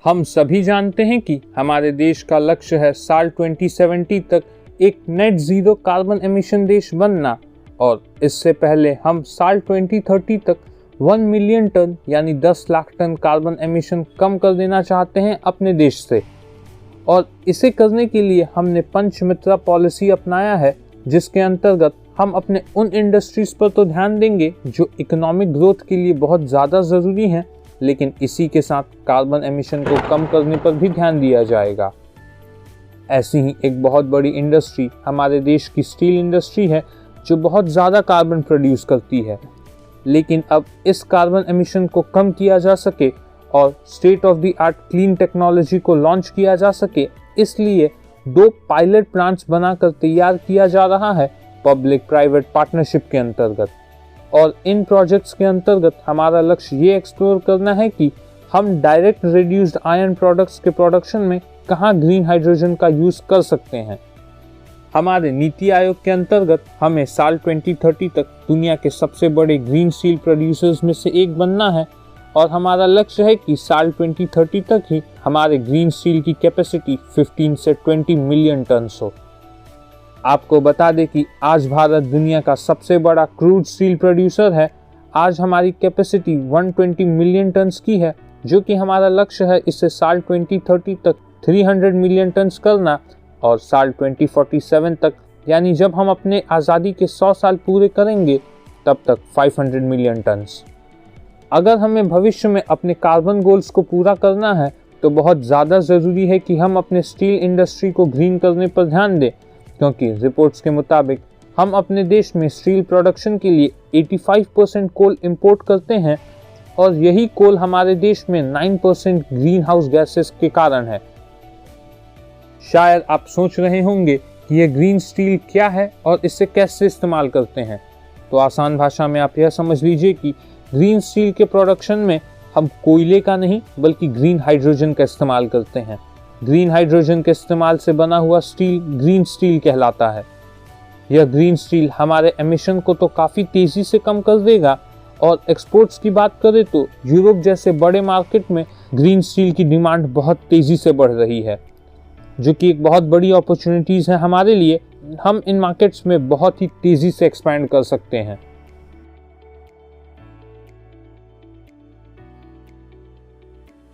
हम सभी जानते हैं कि हमारे देश का लक्ष्य है साल 2070 तक एक नेट जीरो कार्बन एमिशन देश बनना, और इससे पहले हम साल 2030 तक 1 मिलियन टन यानी 10 लाख टन कार्बन एमिशन कम कर देना चाहते हैं अपने देश से। और इसे करने के लिए हमने पंचमित्रा पॉलिसी अपनाया है, जिसके अंतर्गत हम अपने उन इंडस्ट्रीज पर तो ध्यान देंगे जो इकोनॉमिक ग्रोथ के लिए बहुत ज़्यादा ज़रूरी हैं, लेकिन इसी के साथ कार्बन एमिशन को कम करने पर भी ध्यान दिया जाएगा। ऐसी ही एक बहुत बड़ी इंडस्ट्री हमारे देश की स्टील इंडस्ट्री है, जो बहुत ज़्यादा कार्बन प्रोड्यूस करती है। लेकिन अब इस कार्बन एमिशन को कम किया जा सके और state of the art clean technology को लॉन्च किया जा सके, इसलिए 2 पायलट प्लांट्स बनाकर तैयार किया जा रहा है पब्लिक प्राइवेट पार्टनरशिप के अंतर्गत। और इन प्रोजेक्ट्स के अंतर्गत हमारा लक्ष्य ये एक्सप्लोर करना है कि हम डायरेक्ट रिड्यूस्ड आयरन प्रोडक्ट्स के प्रोडक्शन में कहाँ ग्रीन हाइड्रोजन का यूज़ कर सकते हैं। हमारे नीति आयोग के अंतर्गत हमें साल 2030 तक दुनिया के सबसे बड़े ग्रीन स्टील प्रोड्यूसर्स में से एक बनना है, और हमारा लक्ष्य है कि साल 2030 तक ही हमारे ग्रीन स्टील की कैपेसिटी 15 से 20 मिलियन टन हो। आपको बता दें कि आज भारत दुनिया का सबसे बड़ा क्रूड स्टील प्रोड्यूसर है। आज हमारी कैपेसिटी 120 मिलियन टन्स की है, जो कि हमारा लक्ष्य है इसे साल 2030 तक 300 मिलियन टन्स करना, और साल 2047 तक यानी जब हम अपने आज़ादी के 100 साल पूरे करेंगे तब तक 500 मिलियन टन्स। अगर हमें भविष्य में अपने कार्बन गोल्स को पूरा करना है तो बहुत ज़्यादा ज़रूरी है कि हम अपने स्टील इंडस्ट्री को ग्रीन करने पर ध्यान दें, क्योंकि रिपोर्ट्स के मुताबिक हम अपने देश में स्टील प्रोडक्शन के लिए 85% कोल इंपोर्ट करते हैं, और यही कोल हमारे देश में 9% ग्रीन हाउस गैसेस के कारण है। शायद आप सोच रहे होंगे कि यह ग्रीन स्टील क्या है और इसे कैसे इस्तेमाल करते हैं। तो आसान भाषा में आप यह समझ लीजिए कि ग्रीन स्टील के प्रोडक्शन में हम कोयले का नहीं बल्कि ग्रीन हाइड्रोजन का इस्तेमाल करते हैं। ग्रीन हाइड्रोजन के इस्तेमाल से बना हुआ स्टील ग्रीन स्टील कहलाता है। यह ग्रीन स्टील हमारे एमिशन को तो काफ़ी तेज़ी से कम कर देगा, और एक्सपोर्ट्स की बात करें तो यूरोप जैसे बड़े मार्केट में ग्रीन स्टील की डिमांड बहुत तेज़ी से बढ़ रही है, जो कि एक बहुत बड़ी अपॉर्चुनिटीज़ है हमारे लिए। हम इन मार्केट्स में बहुत ही तेज़ी से एक्सपैंड कर सकते हैं।